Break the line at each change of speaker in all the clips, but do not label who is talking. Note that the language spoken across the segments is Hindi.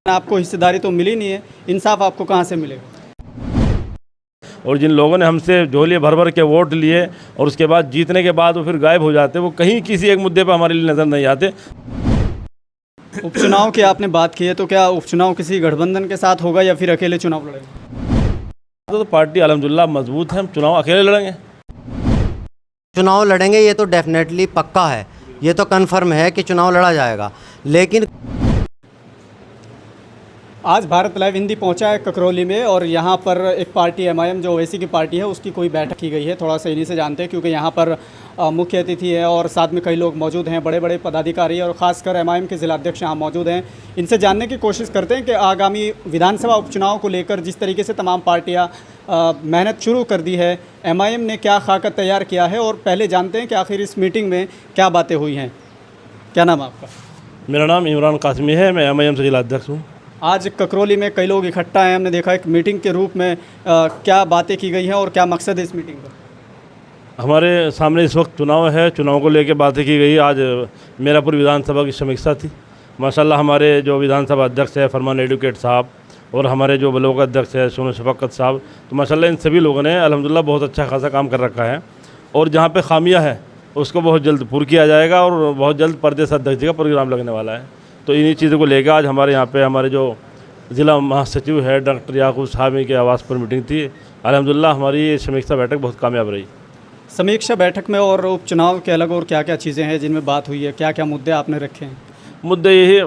आपको हिस्सेदारी तो मिली नहीं है, इंसाफ आपको कहाँ से मिलेगा?
और जिन लोगों ने हमसे झोलिए भर भर के वोट लिए और उसके बाद जीतने के बाद वो फिर गायब हो जाते, वो कहीं किसी एक मुद्दे पर हमारे लिए नज़र नहीं आते।
उपचुनाव की आपने बात की है, तो क्या उपचुनाव किसी गठबंधन के साथ होगा या फिर अकेले चुनाव लड़ेंगे?
तो पार्टी अल्हम्दुलिल्लाह मजबूत है, हम चुनाव अकेले लड़ेंगे।
चुनाव लड़ेंगे, ये तो डेफिनेटली पक्का है, ये तो कन्फर्म है कि चुनाव लड़ा जाएगा। लेकिन
आज भारत लाइव हिंदी पहुंचा है ककरौली में और यहाँ पर एक पार्टी एमआईएम जो ओवैसी की पार्टी है उसकी कोई बैठक की गई है। थोड़ा सा इन्हीं से जानते हैं क्योंकि यहाँ पर मुख्य अतिथि है और साथ में कई लोग मौजूद हैं, बड़े बड़े पदाधिकारी और ख़ासकर एमआईएम के जिलाध्यक्ष यहाँ मौजूद हैं। इनसे जानने की कोशिश करते हैं कि आगामी विधानसभा उपचुनाव को लेकर जिस तरीके से तमाम पार्टियाँ मेहनत शुरू कर दी है, एमआईएम ने क्या खाका तैयार किया है और पहले जानते हैं कि आखिर इस मीटिंग में क्या बातें हुई हैं। क्या नाम है आपका?
मेरा नाम इमरान कासमी है, मैं एमआईएम से जिलाध्यक्ष हूँ।
आज ककरौली में कई लोग इकट्ठा हैं, हमने देखा एक मीटिंग के रूप में क्या बातें की गई हैं और क्या मकसद है इस मीटिंग का?
हमारे सामने इस वक्त चुनाव है, चुनाव को लेकर बातें की गई। आज मेरापुर विधानसभा की समीक्षा थी। माशाल्लाह हमारे जो विधानसभा अध्यक्ष है फरमान एडवोकेट साहब और हमारे जो ब्लॉक अध्यक्ष है सोनू शफकत साहब, तो माशाल्लाह इन सभी लोगों ने अल्हम्दुलिल्लाह बहुत अच्छा खासा काम कर रखा है और जहाँ पे खामियां है उसको बहुत जल्द पूरा किया जाएगा और बहुत जल्द प्रदेश अध्यक्ष जी का प्रोग्राम लगने वाला है। तो इन्हीं चीज़ों को लेकर आज हमारे यहाँ पे हमारे जो ज़िला महासचिव है डॉक्टर याकूब साहब के आवास पर मीटिंग थी। अल्हम्दुलिल्लाह हमारी ये समीक्षा बैठक बहुत कामयाब रही।
समीक्षा बैठक में और उपचुनाव के अलग और क्या क्या चीज़ें हैं जिनमें बात हुई है, क्या क्या मुद्दे आपने रखे हैं?
मुद्दे यही,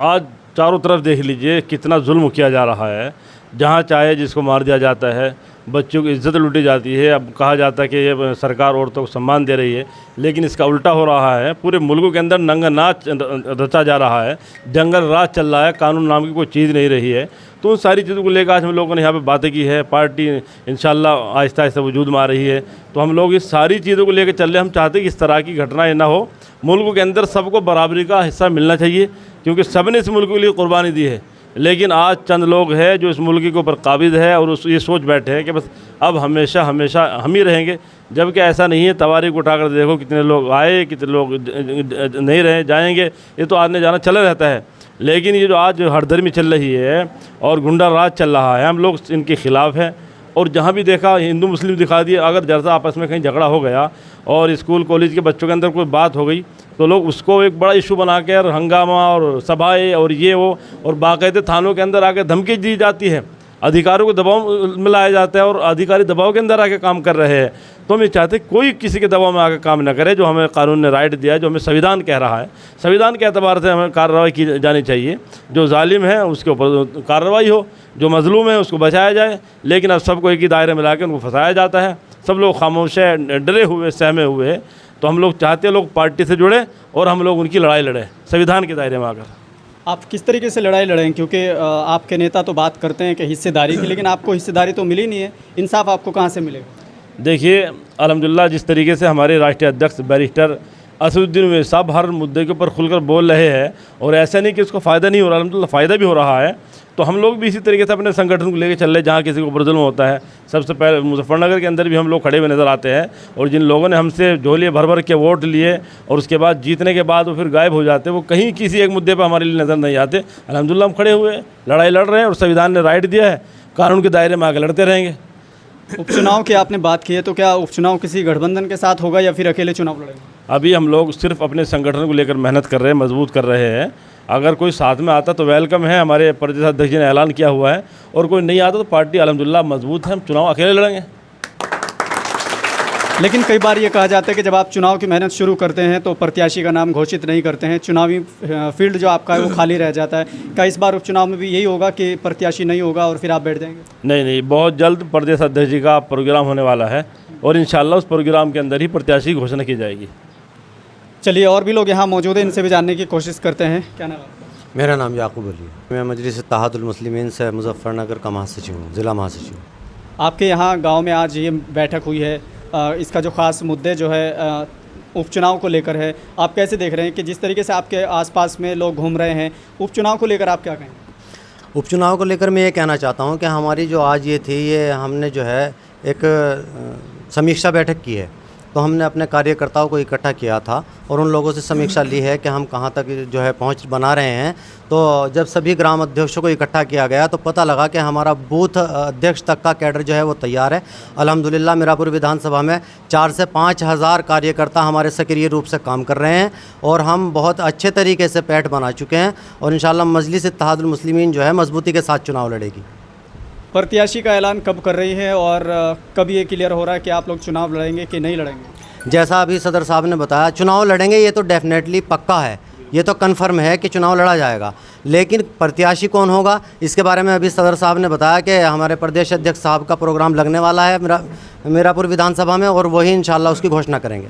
आज चारों तरफ देख लीजिए कितना जुल्म किया जा रहा है। जहाँ चाहे जिसको मार दिया जाता है, बच्चों की इज्जत लूटी जाती है। अब कहा जाता है कि ये सरकार औरतों को सम्मान दे रही है, लेकिन इसका उल्टा हो रहा है। पूरे मुल्क के अंदर नंगा नाच रचा जा रहा है, जंगल राज चल रहा है, कानून नाम की कोई चीज़ नहीं रही है। तो उन सारी चीज़ों को लेकर आज हम लोगों ने यहाँ पे बातें की है। पार्टी इंशाल्लाह आहिस्ता आहिस्ता वजूद में आ रही है। तो हम लोग इस सारी चीज़ों को लेकर चल रहे हैं। हम चाहते हैं कि इस तरह की घटनाएँ ना हो। मुल्क के अंदर सबको बराबरी का हिस्सा मिलना चाहिए क्योंकि सब ने इस मुल्क के लिए कुर्बानी दी है। लेकिन आज चंद लोग हैं जो इस मुल्क के ऊपर काबिज है और ये सोच बैठे हैं कि बस अब हमेशा हमेशा हम ही रहेंगे, जबकि ऐसा नहीं है। तवारीख उठाकर देखो कितने लोग आए, कितने लोग नहीं रहे, जाएंगे, ये तो आने जाना चला रहता है। लेकिन ये जो आज हरदर्मी चल रही है और गुंडा राज चल रहा है, हम लोग इनके ख़िलाफ़ हैं। और जहाँ भी देखा हिंदू मुस्लिम दिखा दिए। अगर जरा आपस में कहीं झगड़ा हो गया और स्कूल कॉलेज के बच्चों के अंदर कोई बात हो गई तो लोग उसको एक बड़ा इशू बना कर हंगामा और सभाएँ और ये वो और बाकायदे थानों के अंदर आकर धमकी दी जाती है, अधिकारियों को दबाव में लाया जाता है और अधिकारी दबाव के अंदर आके काम कर रहे हैं। तो हम ये चाहते हैं कोई किसी के दबाव में आकर काम न करे। जो हमें कानून ने राइट दिया है, जो हमें संविधान कह रहा है, संविधान के एतबार से हमें कार्रवाई की जानी चाहिए। जो जालिम है उसके ऊपर कार्रवाई हो, जो मजलूम है उसको बचाया जाए। लेकिन अब सबको एक ही दायरे में ला के उनको फंसाया जाता है। सब लोग खामोश है, डरे हुए, सहमे हुए। तो हम लोग चाहते हैं लोग पार्टी से जुड़े और हम लोग उनकी लड़ाई लड़ें संविधान के दायरे में आकर।
आप किस तरीके से लड़ाई लड़ें? क्योंकि आपके नेता तो बात करते हैं कि हिस्सेदारी की, लेकिन आपको हिस्सेदारी तो मिली नहीं है, इंसाफ आपको कहाँ से मिलेगा? देखिए
अल्हम्दुलिल्लाह जिस तरीके से हमारे राष्ट्रीय अध्यक्ष बैरिस्टर असदुद्दीन ओवैसी साहब हर मुद्दे के ऊपर खुलकर बोल रहे हैं और ऐसा नहीं कि उसको फ़ायदा नहीं हो रहा, अल्हम्दुलिल्लाह फ़ायदा भी हो रहा है। तो हम लोग भी इसी तरीके से अपने संगठन को लेकर चल रहे हैं। जहाँ किसी को ऊपर जुल्म होता है, सबसे पहले मुजफ्फरनगर के अंदर भी हम लोग खड़े हुए नज़र आते हैं और जिन लोगों ने हमसे झोलिए भर भर के वोट लिए और उसके बाद जीतने के बाद वो फिर गायब हो जाते, वो कहीं किसी एक मुद्दे पर हमारे लिए नज़र नहीं आते। अल्हम्दुलिल्लाह हम खड़े हुए लड़ाई लड़ रहे हैं और संविधान ने राइट दिया है, कानून के दायरे में आकर लड़ते रहेंगे।
उपचुनाव की आपने बात की है, तो क्या उपचुनाव किसी गठबंधन के साथ होगा या फिर अकेले चुनाव लड़ेंगे?
अभी हम लोग सिर्फ अपने संगठन को लेकर मेहनत कर रहे हैं, मजबूत कर रहे हैं। अगर कोई साथ में आता तो वेलकम है, हमारे प्रदेश अध्यक्ष जी ने ऐलान किया हुआ है। और कोई नहीं आता तो पार्टी अल्हम्दुलिल्लाह मजबूत है, हम चुनाव अकेले लड़ेंगे।
लेकिन कई बार ये कहा जाता है कि जब आप चुनाव की मेहनत शुरू करते हैं तो प्रत्याशी का नाम घोषित नहीं करते हैं, चुनावी फील्ड जो आपका है वो खाली रह जाता है। क्या इस बार उपचुनाव में भी यही होगा कि प्रत्याशी नहीं होगा और फिर आप बैठ जाएंगे?
नहीं, बहुत जल्द प्रदेश अध्यक्ष जी का प्रोग्राम होने वाला है और इंशाल्लाह उस प्रोग्राम के अंदर ही प्रत्याशी की घोषणा की जाएगी।
चलिए, और भी लोग यहाँ मौजूद हैं, इनसे भी जानने की कोशिश करते हैं। क्या नाम है?
मेरा नाम याकूब अली है, मैं मजलिस इत्तेहादुल मुस्लिमीन से मुजफ्फरनगर का महासचिव हूँ, ज़िला महासचिव।
आपके यहाँ गांव में आज ये बैठक हुई है, इसका जो ख़ास मुद्दे जो है उपचुनाव को लेकर है, आप कैसे देख रहे हैं कि जिस तरीके से आपके आसपास में लोग घूम रहे हैं, उपचुनाव को लेकर आप क्या कहें?
उपचुनाव को लेकर मैं ये कहना चाहता हूँ कि हमारी जो आज ये थी, ये हमने जो है एक समीक्षा बैठक की है तो हमने अपने कार्यकर्ताओं को इकट्ठा किया था और उन लोगों से समीक्षा ली है कि हम कहाँ तक जो है पहुँच बना रहे हैं। तो जब सभी ग्राम अध्यक्षों को इकट्ठा किया गया तो पता लगा कि हमारा बूथ अध्यक्ष तक का कैडर जो है वो तैयार है। अल्हम्दुलिल्लाह मीरापुर विधानसभा में 4 से 5 हज़ार कार्यकर्ता हमारे सक्रिय रूप से काम कर रहे हैं और हम बहुत अच्छे तरीके से पैठ बना चुके हैं और इंशाअल्लाह मजलिस इत्तेहादुल मुस्लिमीन जो है मजबूती के साथ चुनाव लड़ेगी।
प्रत्याशी का ऐलान कब कर रही है और कब ये क्लियर हो रहा है कि आप लोग चुनाव लड़ेंगे कि नहीं लड़ेंगे?
जैसा अभी सदर साहब ने बताया, चुनाव लड़ेंगे, ये तो डेफिनेटली पक्का है, ये तो कन्फर्म है कि चुनाव लड़ा जाएगा। लेकिन प्रत्याशी कौन होगा इसके बारे में अभी सदर साहब ने बताया कि हमारे प्रदेश अध्यक्ष साहब का प्रोग्राम लगने वाला है मीरापुर विधानसभा में और वही इंशाल्लाह उसकी घोषणा करेंगे।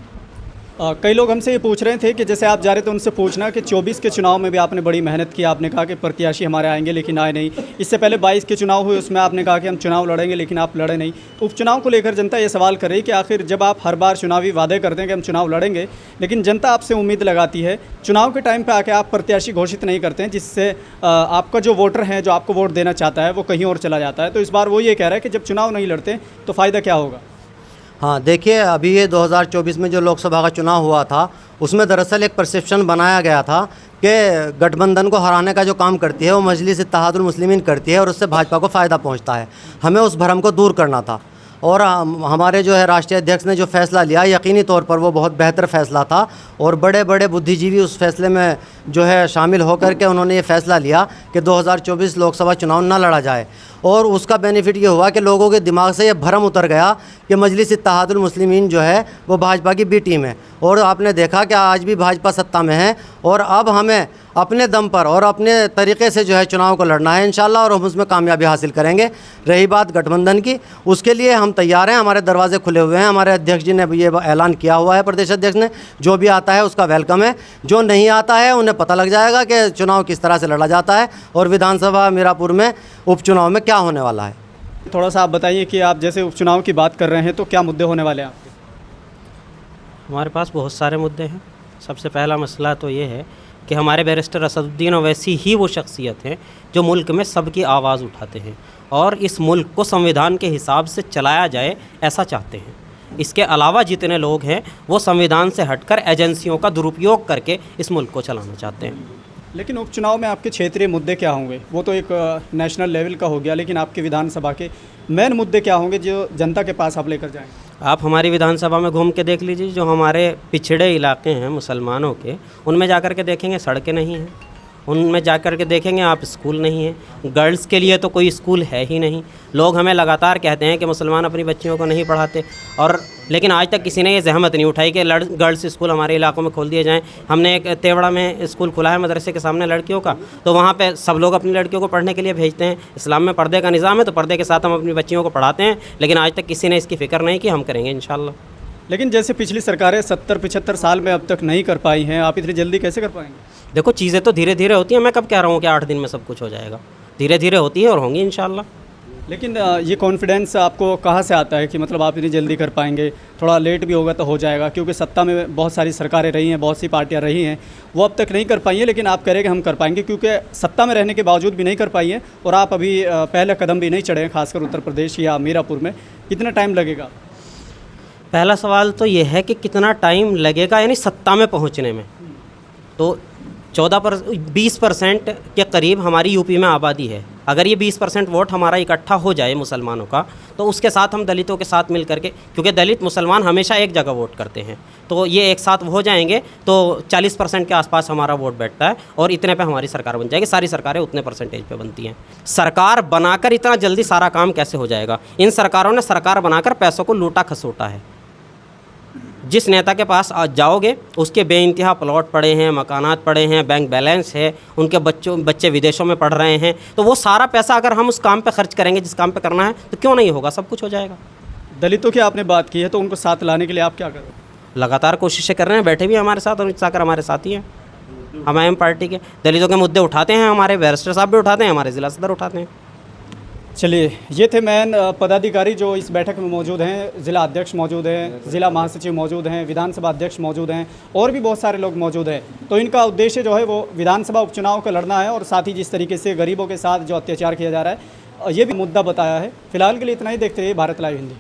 कई लोग हमसे ये पूछ रहे थे कि जैसे आप जा रहे थे उनसे पूछना कि 24 के चुनाव में भी आपने बड़ी मेहनत की, आपने कहा कि प्रत्याशी हमारे आएंगे लेकिन आए नहीं। इससे पहले 22 के चुनाव हुए, उसमें आपने कहा कि हम चुनाव लड़ेंगे लेकिन आप लड़े नहीं। उपचुनाव को लेकर जनता ये सवाल कर रही कि आखिर जब आप हर बार चुनावी वादे करते हैं कि हम चुनाव लड़ेंगे, लेकिन जनता आपसे उम्मीद लगाती है, चुनाव के टाइम पर आके आप प्रत्याशी घोषित नहीं करते हैं, जिससे आपका जो वोटर है, जो आपको वोट देना चाहता है, वो कहीं और चला जाता है। तो इस बार वो ये कह रहा है कि जब चुनाव नहीं लड़ते तो फ़ायदा क्या होगा?
हाँ, देखिए, अभी ये 2024 में जो लोकसभा का चुनाव हुआ था उसमें दरअसल एक परसेप्शन बनाया गया था कि गठबंधन को हराने का जो काम करती है वो मजलिस इत्तेहादुल मुस्लिमीन करती है और उससे भाजपा को फ़ायदा पहुंचता है। हमें उस भ्रम को दूर करना था और हमारे जो है राष्ट्रीय अध्यक्ष ने जो फ़ैसला लिया, यकीनी तौर पर वो बहुत बेहतर फ़ैसला था और बड़े बड़े बुद्धिजीवी उस फैसले में जो है शामिल होकर के उन्होंने ये फ़ैसला लिया कि 2024 लोकसभा चुनाव ना लड़ा जाए। और उसका बेनिफिट ये हुआ कि लोगों के दिमाग से ये भ्रम उतर गया कि मजलिस इत्तेहादुल मुस्लिमीन जो है वो भाजपा की बी टीम है। और आपने देखा कि आज भी भाजपा सत्ता में है और अब हमें अपने दम पर और अपने तरीक़े से जो है चुनाव को लड़ना है इंशाल्लाह और हम उसमें कामयाबी हासिल करेंगे। रही बात गठबंधन की, उसके लिए हम तैयार हैं, हमारे दरवाजे खुले हुए हैं। हमारे अध्यक्ष जी ने भी ये ऐलान किया हुआ है, प्रदेश अध्यक्ष ने, जो भी आता है उसका वेलकम है, जो नहीं आता है उन्हें पता लग जाएगा कि चुनाव किस तरह से लड़ा जाता है और विधानसभा मीरापुर में उपचुनाव में क्या होने वाला है।
थोड़ा सा आप बताइए कि आप जैसे उपचुनाव की बात कर रहे हैं तो क्या मुद्दे होने वाले हैं आपके?
हमारे पास बहुत सारे मुद्दे हैं। सबसे पहला मसला तो ये है कि हमारे बैरिस्टर असदुद्दीन ओवैसी ही वो शख्सियत हैं जो मुल्क में सबकी आवाज़ उठाते हैं और इस मुल्क को संविधान के हिसाब से चलाया जाए ऐसा चाहते हैं। इसके अलावा जितने लोग हैं वो संविधान से हटकर एजेंसियों का दुरुपयोग करके इस मुल्क को चलाना चाहते हैं।
लेकिन उपचुनाव में आपके क्षेत्रीय मुद्दे क्या होंगे? वो तो एक नेशनल लेवल का हो गया, लेकिन आपके विधानसभा के मेन मुद्दे क्या होंगे जो जनता के पास आप लेकर जाएंगे?
आप हमारी विधानसभा में घूम के देख लीजिए, जो हमारे पिछड़े इलाके हैं मुसलमानों के, उनमें जाकर के देखेंगे सड़कें नहीं हैं, उनमें जाकर के देखेंगे आप स्कूल नहीं है, गर्ल्स के लिए तो कोई स्कूल है ही नहीं। लोग हमें लगातार कहते हैं कि मुसलमान अपनी बच्चियों को नहीं पढ़ाते, और लेकिन आज तक किसी ने ये जहमत नहीं उठाई कि गर्ल्स स्कूल हमारे इलाकों में खोल दिए जाएं। हमने एक तेवड़ा में स्कूल खुला है मदरसे के सामने लड़कियों का, तो वहाँ पे सब लोग अपनी लड़कियों को पढ़ने के लिए भेजते हैं। इस्लाम में पर्दे का निज़ाम है तो पर्दे के साथ हम अपनी बच्चियों को पढ़ाते हैं, लेकिन आज तक किसी ने इसकी फ़िक्र नहीं की। हम करेंगे इंशाल्लाह।
लेकिन जैसे पिछली सरकारें 70-75 साल में अब तक नहीं कर पाई हैं, आप इतनी जल्दी कैसे कर पाएंगे?
देखो, चीज़ें तो धीरे धीरे होती हैं। मैं कब कह रहा हूँ कि 8 दिन में सब कुछ हो जाएगा, धीरे धीरे होती है और होंगी इंशाल्लाह।
लेकिन ये कॉन्फिडेंस आपको कहाँ से आता है कि मतलब आप इतनी जल्दी कर पाएंगे? थोड़ा लेट भी होगा तो हो जाएगा, क्योंकि सत्ता में बहुत सारी सरकारें रही हैं, बहुत सी पार्टियां रही हैं, वो अब तक नहीं कर पाई हैं, लेकिन आप कह रहे हैं कि हम कर पाएंगे, क्योंकि सत्ता में रहने के बावजूद भी नहीं कर पाई हैं और आप अभी पहला कदम भी नहीं चढ़े हैं, खासकर उत्तर प्रदेश या मीरापुर में। कितना टाइम लगेगा?
पहला सवाल तो ये है कि कितना टाइम लगेगा, यानी सत्ता में पहुँचने में। तो 20% के करीब हमारी यूपी में आबादी है। अगर ये 20% वोट हमारा इकट्ठा हो जाए मुसलमानों का, तो उसके साथ हम दलितों के साथ मिल करके, क्योंकि दलित मुसलमान हमेशा एक जगह वोट करते हैं, तो ये एक साथ हो जाएंगे तो 40% के आसपास हमारा वोट बैठता है और इतने पे हमारी सरकार बन जाएगी। सारी सरकारें उतने परसेंटेज पे बनती हैं। सरकार बनाकर इतना जल्दी सारा काम कैसे हो जाएगा? इन सरकारों ने सरकार बनाकर पैसों को लूटा खसोटा है। जिस नेता के पास आज जाओगे उसके बेइंतहा प्लॉट पड़े हैं, मकानात पड़े हैं, बैंक बैलेंस है, उनके बच्चे विदेशों में पढ़ रहे हैं, तो वो सारा पैसा अगर हम उस काम पे खर्च करेंगे जिस काम पे करना है, तो क्यों नहीं होगा? सब कुछ हो जाएगा।
दलितों की आपने बात की है, तो उनको साथ लाने के लिए आप क्या करोगे?
लगातार कोशिशें कर रहे हैं, बैठे भी हमारे साथ और साकर हमारे साथी हैं। हम एम पार्टी के दलितों के मुद्दे उठाते हैं, हमारे बैरिस्टर साहब भी उठाते हैं, हमारे ज़िला सदर उठाते हैं।
चलिए, ये थे मेन पदाधिकारी जो इस बैठक में मौजूद हैं। ज़िला अध्यक्ष मौजूद हैं, ज़िला महासचिव मौजूद हैं, विधानसभा अध्यक्ष मौजूद हैं और भी बहुत सारे लोग मौजूद हैं। तो इनका उद्देश्य जो है वो विधानसभा उपचुनाव का लड़ना है और साथ ही जिस तरीके से गरीबों के साथ जो अत्याचार किया जा रहा है, ये भी मुद्दा बताया है। फिलहाल के लिए इतना ही। देखते रहिए भारत लाइव हिंदी।